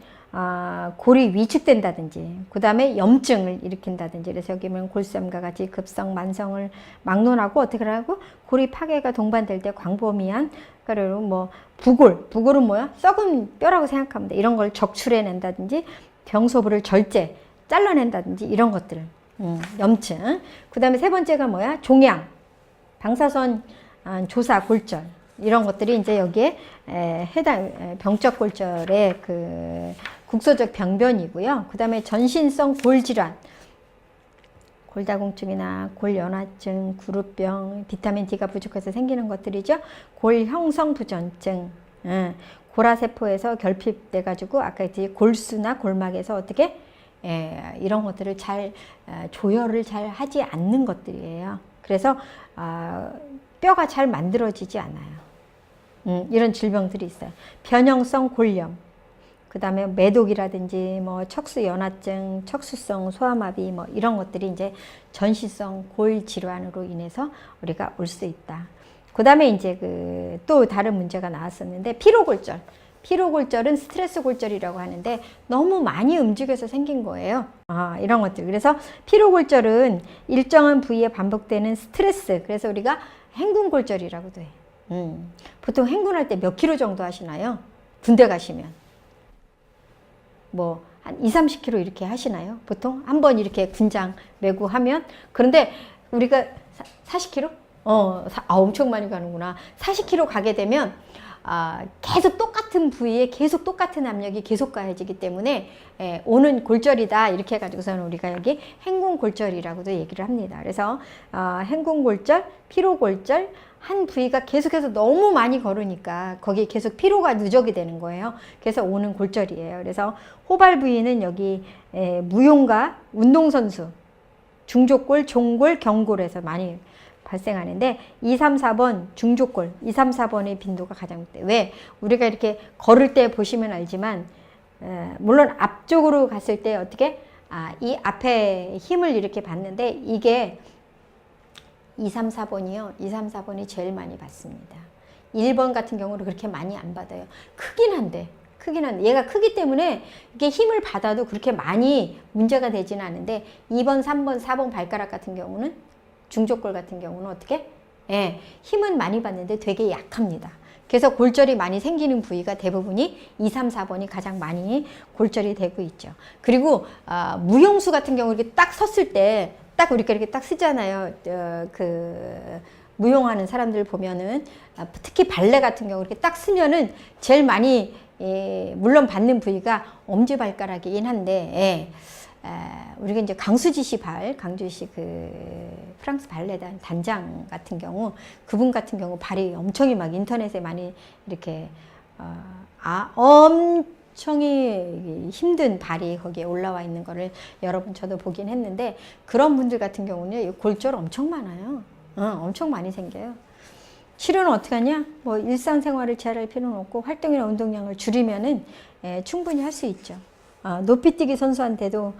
골이 위축된다든지, 그 다음에 염증을 일으킨다든지, 그래서 여기 보면 골수염과 같이 급성, 만성을 막론하고 어떻게 하고 골이 파괴가 동반될 때 광범위한, 그리고 뭐 부골은 뭐야? 썩은 뼈라고 생각하면 돼. 이런 걸 적출해낸다든지, 병소부를 잘라낸다든지 이런 것들, 염증. 그 다음에 세 번째가 뭐야? 종양, 방사선 조사 골절. 이런 것들이 이제 여기에 해당 병적 골절의 국소적 병변이고요. 그 다음에 전신성 골질환, 골다공증이나 골연화증, 구루병, 비타민 D가 부족해서 생기는 것들이죠. 골형성 부전증, 골화세포에서 결핍돼 가지고 아까 했듯이 골수나 골막에서 어떻게 이런 것들을 잘 조혈을 잘 하지 않는 것들이에요. 그래서 뼈가 잘 만들어지지 않아요. 이런 질병들이 있어요. 변형성 골염, 그 다음에 매독이라든지 뭐 척수연화증, 척수성 소아마비 뭐 이런 것들이 이제 전신성 골 질환으로 인해서 우리가 올 수 있다. 그 다음에 이제 또 다른 문제가 나왔었는데 피로골절. 피로골절은 스트레스 골절이라고 하는데 너무 많이 움직여서 생긴 거예요. 이런 것들. 그래서 피로골절은 일정한 부위에 반복되는 스트레스. 그래서 우리가 행군골절이라고도 해. 보통 행군할 때 몇 킬로 정도 하시나요? 군대 가시면 뭐 한 20-30킬로 이렇게 하시나요? 보통 한 번 이렇게 군장 메고 하면. 그런데 우리가 40킬로? 엄청 많이 가는구나. 40킬로 가게 되면 계속 똑같은 부위에 계속 똑같은 압력이 계속 가해지기 때문에 오는 골절이다 이렇게 해가지고서는 우리가 여기 행군골절이라고도 얘기를 합니다. 그래서 행군골절, 피로골절, 한 부위가 계속해서 너무 많이 걸으니까 거기에 계속 피로가 누적이 되는 거예요. 그래서 오는 골절이에요. 그래서 호발 부위는 여기 무용가, 운동선수, 중족골, 종골, 경골에서 많이 발생하는데 2, 3, 4번 중족골 2, 3, 4번의 빈도가 가장 높대. 왜? 우리가 이렇게 걸을 때 보시면 알지만 물론 앞쪽으로 갔을 때 어떻게 이 앞에 힘을 이렇게 받는데 이게 2, 3, 4번이요. 2, 3, 4번이 제일 많이 받습니다. 1번 같은 경우는 그렇게 많이 안 받아요. 크긴 한데 얘가 크기 때문에 이게 힘을 받아도 그렇게 많이 문제가 되지는 않은데 2번, 3번, 4번 발가락 같은 경우는 중족골 같은 경우는 어떻게? 예, 힘은 많이 받는데 되게 약합니다. 그래서 골절이 많이 생기는 부위가 대부분이 2, 3, 4번이 가장 많이 골절이 되고 있죠. 그리고 무용수 같은 경우 이렇게 딱 섰을 때 딱 우리가 이렇게 딱 쓰잖아요. 무용하는 사람들 보면은 특히 발레 같은 경우 이렇게 딱 쓰면은 제일 많이 물론 받는 부위가 엄지발가락이긴 한데 우리가 이제 강수지 씨 프랑스 발레단 단장 같은 경우 그분 같은 경우 발이 엄청이 막 인터넷에 많이 이렇게 엄청이 힘든 발이 거기에 올라와 있는 거를 여러분 저도 보긴 했는데 그런 분들 같은 경우는 골절 엄청 많아요. 엄청 많이 생겨요. 치료는 어떻게 하냐? 뭐 일상생활을 제한할 필요는 없고 활동이나 운동량을 줄이면은 충분히 할 수 있죠. 높이뛰기 선수한테도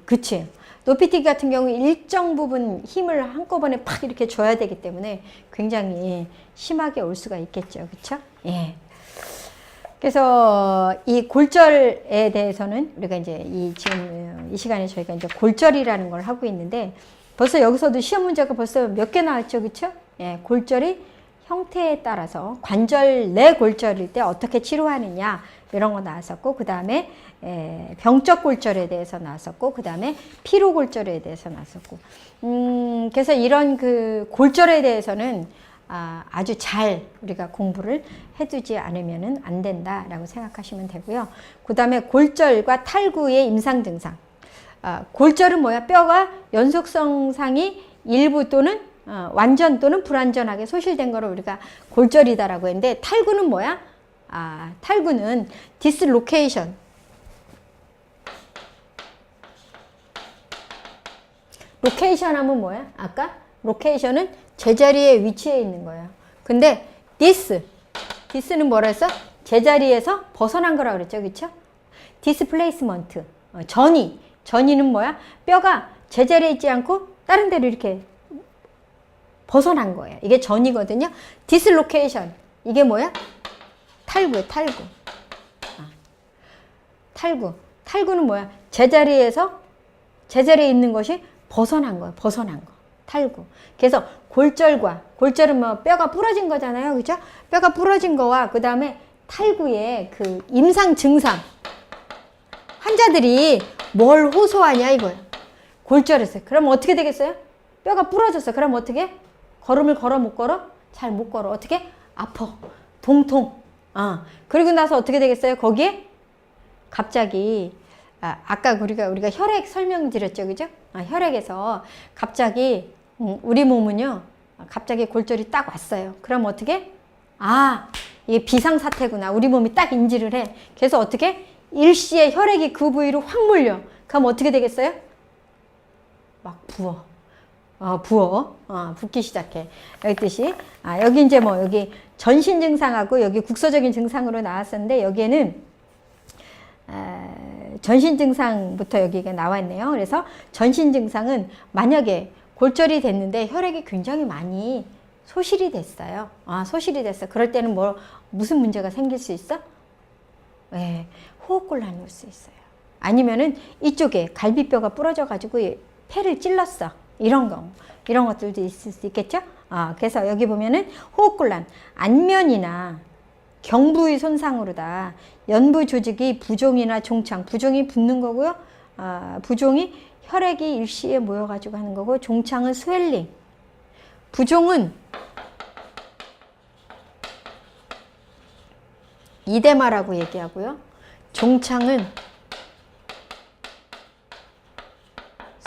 그치. 높이뛰기 같은 경우 일정 부분 힘을 한꺼번에 팍 이렇게 줘야 되기 때문에 굉장히 심하게 올 수가 있겠죠. 그쵸? 예. 그래서 이 골절에 대해서는 우리가 이제 지금 이 시간에 저희가 이제 골절이라는 걸 하고 있는데 벌써 여기서도 시험 문제가 벌써 몇 개 나왔죠. 그쵸? 예, 골절이 형태에 따라서 관절 내 골절일 때 어떻게 치료하느냐 이런 거 나왔었고 그 다음에 병적 골절에 대해서 나왔었고 그 다음에 피로 골절에 대해서 나왔었고 그래서 이런 그 골절에 대해서는 아주 잘 우리가 공부를 해두지 않으면 안 된다라고 생각하시면 되고요. 그 다음에 골절과 탈구의 임상 증상. 골절은 뭐야? 뼈가 연속성상이 일부 또는 완전 또는 불완전하게 소실된 거를 우리가 골절이다라고 했는데 탈구는 뭐야? 탈구는 디스로케이션. 로케이션 하면 뭐야? 아까 로케이션은 제자리에 위치해 있는 거예요. 근데 디스는 뭐라 했어? 제자리에서 벗어난 거라고 그랬죠. 그쵸? 디스플레이스먼트. 전이는 뭐야? 뼈가 제자리에 있지 않고 다른 데로 이렇게 벗어난 거예요. 이게 전이거든요. 디스로케이션. 이게 뭐야? 탈구예요. 탈구는 뭐야? 제자리에 있는 것이 벗어난 거예요. 탈구. 그래서 골절은 뭐 뼈가 부러진 거잖아요. 그죠? 뼈가 부러진 거와 그 다음에 탈구의 그 임상 증상. 환자들이 뭘 호소하냐 이거예요. 골절했어요. 그럼 어떻게 되겠어요? 뼈가 부러졌어. 그럼 어떻게? 걸음을 걸어 못 걸어? 잘 못 걸어. 어떻게? 아파. 동통. 그리고 나서 어떻게 되겠어요? 거기에 갑자기 아까 우리가 혈액 설명드렸죠. 그죠? 혈액에서 갑자기 우리 몸은요. 갑자기 골절이 딱 왔어요. 그럼 어떻게? 이게 비상사태구나. 우리 몸이 딱 인지를 해. 그래서 어떻게? 일시에 혈액이 그 부위로 확 몰려. 그럼 어떻게 되겠어요? 막 부어. 붓기 시작해. 여기 뜻이. 여기 이제 여기 전신 증상하고 여기 국소적인 증상으로 나왔었는데 여기에는 전신 증상부터 여기가 나와 있네요. 그래서 전신 증상은 만약에 골절이 됐는데 혈액이 굉장히 많이 소실이 됐어요. 소실이 됐어. 그럴 때는 무슨 문제가 생길 수 있어? 호흡곤란이 올 수 있어요. 아니면은 이쪽에 갈비뼈가 부러져가지고 폐를 찔렀어. 이런 것들도 있을 수 있겠죠? 그래서 여기 보면은 호흡곤란, 안면이나 경부의 손상으로다. 연부 조직이 부종이나 종창, 부종이 붓는 거고요. 부종이 혈액이 일시에 모여가지고 하는 거고, 종창은 스웰링. 부종은 이데마라고 얘기하고요. 종창은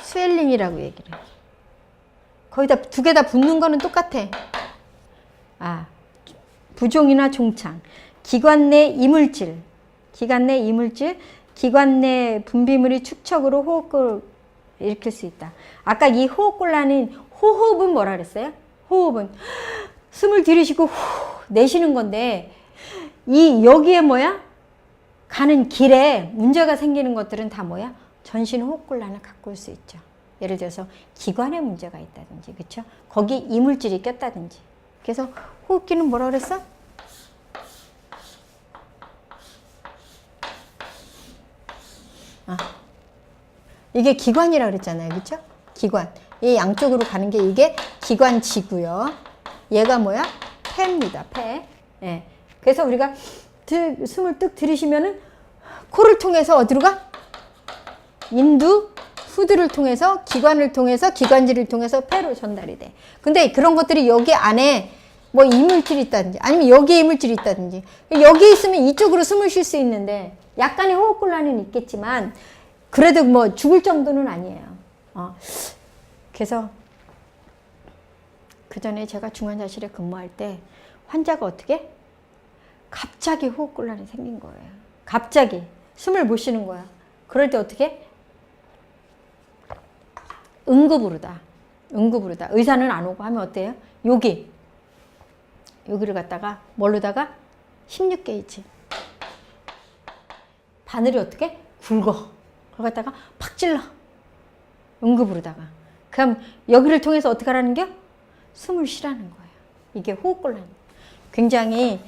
스웰링이라고 얘기를 해요. 거의 다 두 개 다 붙는 거는 똑같아. 부종이나 종창, 기관 내 이물질, 기관 내 분비물이 축척으로 호흡을 일으킬 수 있다. 아까 이 호흡곤란인 호흡은 뭐라 그랬어요? 호흡은 숨을 들이쉬고 후 내쉬는 건데 이 여기에 뭐야? 가는 길에 문제가 생기는 것들은 다 뭐야? 전신 호흡곤란을 갖고 올 수 있죠. 예를 들어서 기관에 문제가 있다든지, 그렇죠? 거기 이물질이 꼈다든지. 그래서 호흡기는 뭐라 그랬어? 이게 기관이라 그랬잖아요, 그렇죠? 기관. 이 양쪽으로 가는 게 이게 기관지고요. 얘가 뭐야? 폐입니다. 폐. 예. 그래서 우리가 숨을 뚝 들이쉬면은 코를 통해서 어디로 가? 인두, 후두를 통해서, 기관을 통해서, 기관지를 통해서 폐로 전달이 돼. 근데 그런 것들이 여기 안에 뭐 이물질이 있다든지, 아니면 여기에 이물질이 있다든지, 여기 있으면 이쪽으로 숨을 쉴 수 있는데, 약간의 호흡곤란은 있겠지만, 그래도 뭐 죽을 정도는 아니에요. 그래서 그 전에 제가 중환자실에 근무할 때 환자가 어떻게? 갑자기 호흡곤란이 생긴 거예요. 갑자기 숨을 못 쉬는 거야. 그럴 때 어떻게? 응급으로다. 응급으로다. 의사는 안 오고 하면 어때요? 여기를 갖다가 뭘로다가 16게이지. 바늘이 어떻게? 굵어. 그걸 갖다가 팍 찔러. 응급으로다가. 그럼 여기를 통해서 어떻게 하라는 겨? 숨을 쉬라는 거예요. 이게 호흡곤란. 굉장히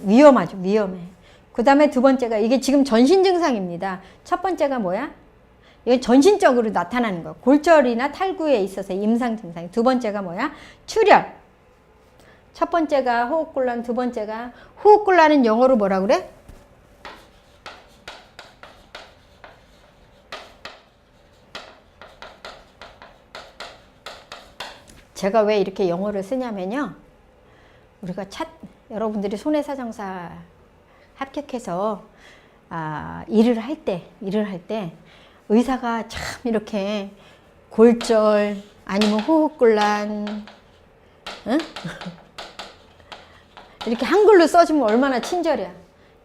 위험하죠. 위험해. 그 다음에 두 번째가 이게 지금 전신 증상입니다. 첫 번째가 뭐야? 이건 전신적으로 나타나는 거. 골절이나 탈구에 있어서 임상 증상. 두 번째가 뭐야? 출혈. 첫 번째가 호흡곤란, 두 번째가 호흡곤란은 영어로 뭐라 그래? 제가 왜 이렇게 영어를 쓰냐면요. 우리가 여러분들이 손해사정사 합격해서 일을 할 때 의사가 참 이렇게 골절 아니면 호흡곤란 응? 이렇게 한글로 써주면 얼마나 친절해.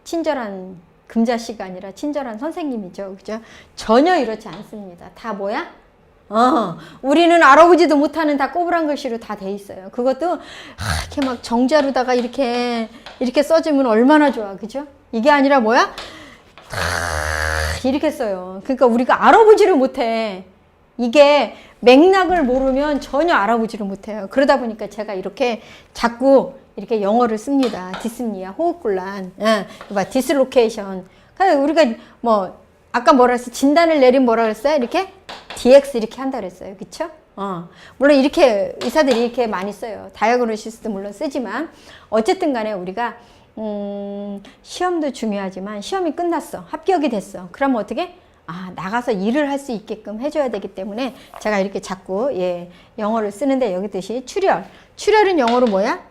친절한 금자씨가 아니라 친절한 선생님이죠. 그죠? 전혀 이렇지 않습니다. 다 뭐야? 우리는 알아보지도 못하는 다 꼬부랑 글씨로 다 돼 있어요. 그것도 이렇게 막 정자로다가 이렇게 써주면 얼마나 좋아. 그죠? 이게 아니라 뭐야? 이렇게 써요. 그러니까 우리가 알아보지를 못해. 이게 맥락을 모르면 전혀 알아보지를 못해요. 그러다 보니까 제가 이렇게 자꾸 이렇게 영어를 씁니다. 디스니아, 호흡곤란, 디슬로케이션. 우리가 뭐 아까 뭐라 했어? 진단을 내린 뭐라 그랬어요? 이렇게 DX 이렇게 한다 그랬어요. 그쵸? 물론 이렇게 의사들이 이렇게 많이 써요. 다이어그노시스도 물론 쓰지만 어쨌든 간에 우리가 시험도 중요하지만 시험이 끝났어. 합격이 됐어. 그러면 어떻게? 나가서 일을 할 수 있게끔 해줘야 되기 때문에 제가 이렇게 자꾸 영어를 쓰는데 여기 뜻이 출혈. 출혈은 영어로 뭐야?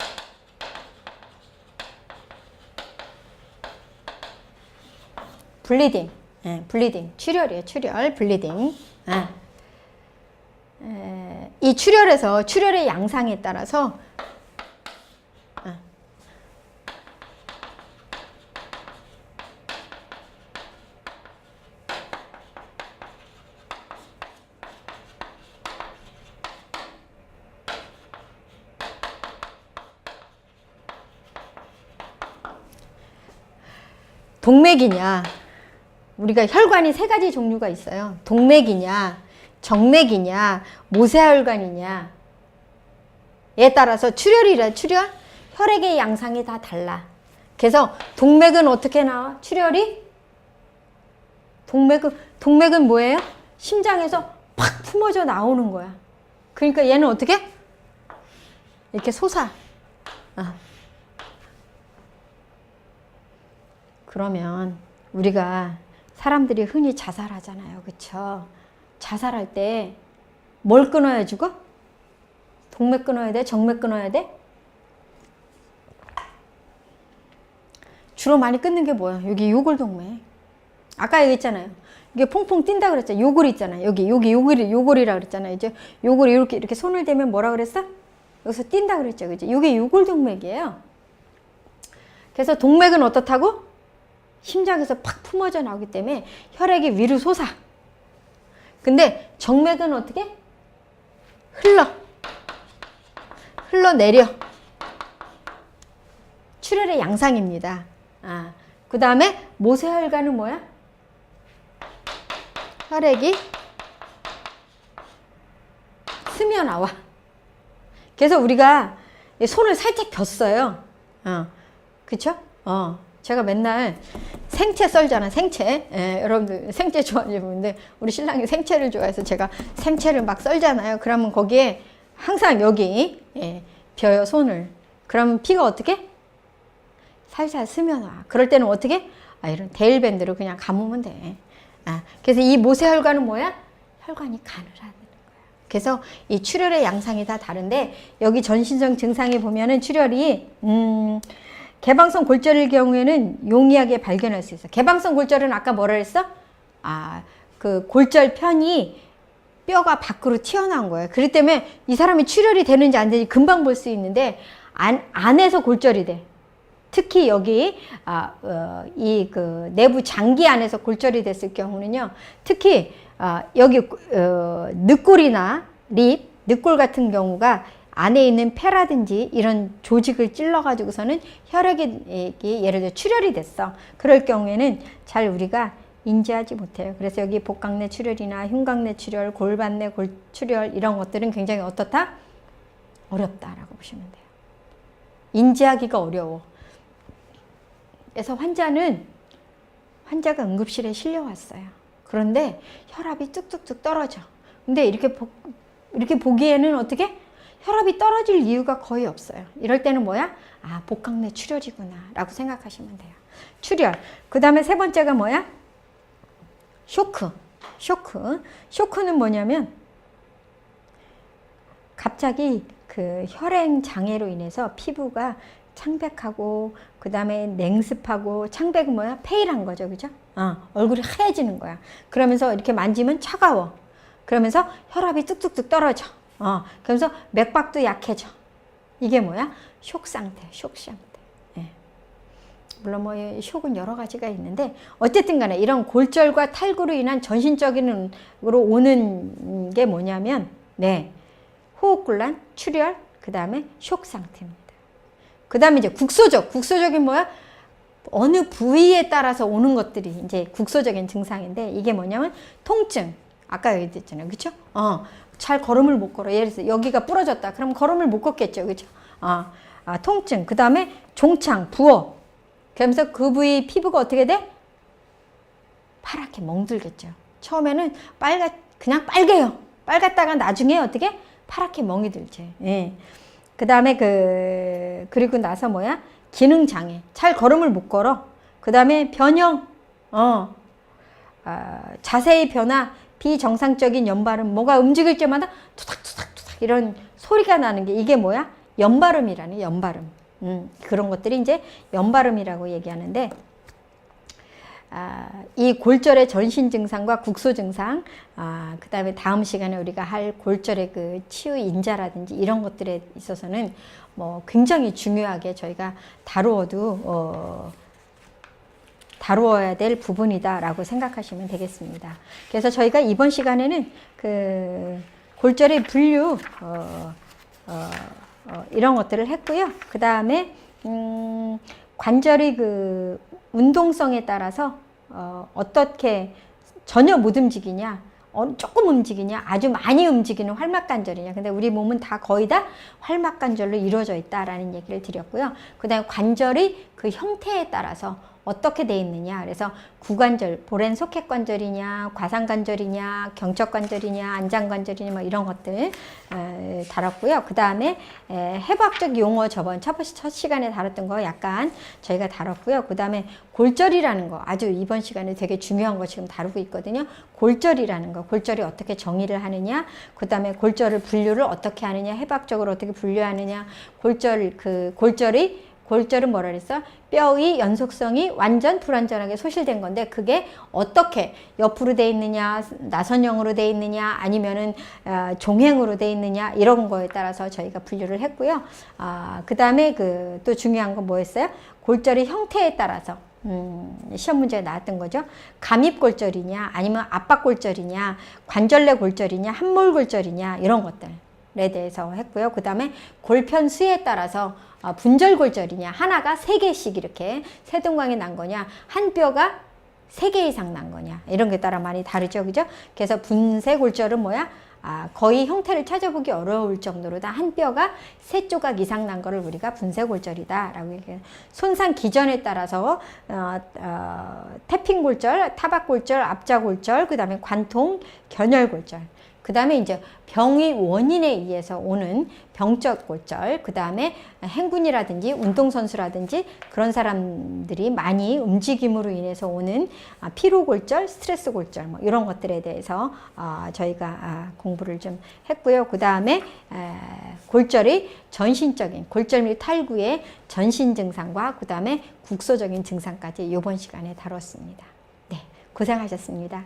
블리딩. 블리딩. 출혈이에요. 출혈. 블리딩. 이 출혈의 양상에 따라서 동맥이냐, 우리가 혈관이 세 가지 종류가 있어요. 동맥이냐, 정맥이냐, 모세혈관이냐. 에 따라서 출혈이라 출혈, 혈액의 양상이 다 달라. 그래서 동맥은 어떻게 나와? 출혈이? 동맥은 뭐예요? 심장에서 팍 품어져 나오는 거야. 그러니까 얘는 어떻게? 이렇게 솟아. 그러면 우리가 사람들이 흔히 자살하잖아요. 그쵸? 자살할 때 뭘 끊어야 죽어? 동맥 끊어야 돼? 정맥 끊어야 돼? 주로 많이 끊는 게 뭐야? 여기 요골동맥. 아까 얘기했잖아요. 이게 퐁퐁 뛴다 그랬잖아요. 요골이 있잖아요. 여기 요골이라 그랬잖아요. 이제 요골이 이렇게 손을 대면 뭐라 그랬어? 여기서 뛴다 그랬죠. 그죠? 이게 요골동맥이에요. 그래서 동맥은 어떻다고? 심장에서 팍 품어져 나오기 때문에 혈액이 위로 솟아. 근데 정맥은 어떻게? 흘러내려. 출혈의 양상입니다. 그 다음에 모세혈관은 뭐야? 혈액이 스며 나와. 그래서 우리가 손을 살짝 겼어요. 그쵸? 제가 맨날 생채 썰잖아, 생채. 여러분들 생채 좋아하시는 분들, 우리 신랑이 생채를 좋아해서 제가 생채를 막 썰잖아요. 그러면 거기에 항상 여기, 벼요, 손을. 그러면 피가 어떻게? 살살 스며나. 그럴 때는 어떻게? 이런 데일밴드로 그냥 감으면 돼. 그래서 이 모세혈관은 뭐야? 혈관이 가늘하는 거야. 그래서 이 출혈의 양상이 다 다른데, 여기 전신성 증상에 보면은 출혈이, 개방성 골절일 경우에는 용이하게 발견할 수 있어. 개방성 골절은 아까 뭐라 했어? 그 골절 편이 뼈가 밖으로 튀어나온 거예요. 그렇기 때문에 이 사람이 출혈이 되는지 안 되는지 금방 볼 수 있는데, 안에서 골절이 돼. 특히 여기 이 그 내부 장기 안에서 골절이 됐을 경우는요, 특히 여기 늑골이나 늑골 같은 경우가 안에 있는 폐라든지 이런 조직을 찔러 가지고서는 혈액이 예를 들어 출혈이 됐어. 그럴 경우에는 잘 우리가 인지하지 못해요. 그래서 여기 복강내 출혈이나 흉곽내 출혈, 골반내 출혈 이런 것들은 굉장히 어떻다? 어렵다라고 보시면 돼요. 인지하기가 어려워. 그래서 환자가 응급실에 실려왔어요. 그런데 혈압이 뚝뚝뚝 떨어져. 근데 이렇게 보기에는 어떻게? 혈압이 떨어질 이유가 거의 없어요. 이럴 때는 뭐야? 복강내 출혈이구나 라고 생각하시면 돼요. 출혈. 그 다음에 세 번째가 뭐야? 쇼크는 뭐냐면 갑자기 그 혈행 장애로 인해서 피부가 창백하고 그 다음에 냉습하고, 창백은 뭐야? 페일한 거죠. 그죠? 얼굴이 하얘지는 거야. 그러면서 이렇게 만지면 차가워. 그러면서 혈압이 뚝뚝뚝 떨어져. 그러면서 맥박도 약해져. 이게 뭐야? 쇼 상태. 예. 물론 뭐 쇼크는 여러 가지가 있는데 어쨌든 간에 이런 골절과 탈구로 인한 전신적으로 오는 게 뭐냐면 호흡곤란, 출혈, 그 다음에 쇼 상태입니다. 그 다음에 이제 국소적인 뭐야? 어느 부위에 따라서 오는 것들이 이제 국소적인 증상인데, 이게 뭐냐면 통증. 아까 얘기했잖아요. 그쵸? 잘 걸음을 못 걸어. 예를 들어서 여기가 부러졌다. 그럼 걸음을 못 걷겠죠. 그쵸? 통증. 그 다음에 종창, 부어. 그러면서 그 부위 피부가 어떻게 돼? 파랗게 멍들겠죠. 처음에는 그냥 빨개요. 빨갛다가 나중에 어떻게? 파랗게 멍이 들지. 예. 그 다음에 그리고 나서 뭐야? 기능장애. 잘 걸음을 못 걸어. 그 다음에 변형. 자세의 변화, 비정상적인 연발음. 뭐가 움직일 때마다 투닥투닥투닥 이런 소리가 나는 게 이게 뭐야? 연발음이라는 연발음. 그런 것들이 이제 연발음이라고 얘기하는데, 이 골절의 전신 증상과 국소 증상, 그 다음에 다음 시간에 우리가 할 골절의 그 치유 인자라든지 이런 것들에 있어서는 뭐 굉장히 중요하게 저희가 다루어야 될 부분이다라고 생각하시면 되겠습니다. 그래서 저희가 이번 시간에는 그 골절의 분류, 이런 것들을 했고요. 그 다음에 관절의 그 운동성에 따라서 어떻게 전혀 못 움직이냐, 조금 움직이냐, 아주 많이 움직이는 활막관절이냐. 근데 우리 몸은 다 거의 다 활막관절로 이루어져 있다라는 얘기를 드렸고요. 그 다음에 관절의 그 형태에 따라서 어떻게 돼 있느냐. 그래서 구관절, 보렌소켓관절이냐, 과상관절이냐, 경척관절이냐, 안장관절이냐, 뭐 이런 것들 다뤘고요. 그 다음에 해부학적 용어 저번 첫 시간에 다뤘던 거 약간 저희가 다뤘고요. 그 다음에 골절이라는 거, 아주 이번 시간에 되게 중요한 거 지금 다루고 있거든요. 골절이라는 거, 골절이 어떻게 정의를 하느냐, 그 다음에 골절을 분류를 어떻게 하느냐, 해부학적으로 어떻게 분류하느냐, 골절은 뭐라 그랬어? 뼈의 연속성이 완전 불완전하게 소실된 건데, 그게 어떻게 옆으로 돼 있느냐, 나선형으로 돼 있느냐, 아니면은 종행으로 돼 있느냐, 이런 거에 따라서 저희가 분류를 했고요. 그 다음에 또 중요한 건 뭐였어요? 골절의 형태에 따라서 시험 문제에 나왔던 거죠. 감입골절이냐 아니면 압박골절이냐 관절내 골절이냐 함몰골절이냐 이런 것들에 대해서 했고요. 그 다음에 골편수에 따라서 분절골절이냐 하나가 3개씩 이렇게 세동강이 난 거냐 한 뼈가 3개 이상 난 거냐 이런 게 따라 많이 다르죠. 그죠? 그래서 분쇄골절은 뭐야? 거의 형태를 찾아보기 어려울 정도로 다 한 뼈가 3조각 이상 난 거를 우리가 분쇄골절이다 라고 얘기해요. 손상 기전에 따라서 태핑골절, 타박골절, 압자골절, 그 다음에 관통, 견열골절, 그 다음에 이제 병의 원인에 의해서 오는 병적 골절, 그 다음에 행군이라든지 운동선수라든지 그런 사람들이 많이 움직임으로 인해서 오는 피로골절, 스트레스골절 뭐 이런 것들에 대해서 저희가 공부를 좀 했고요. 그 다음에 골절의 전신적인 골절 및 탈구의 전신 증상과 그 다음에 국소적인 증상까지 이번 시간에 다뤘습니다. 네, 고생하셨습니다.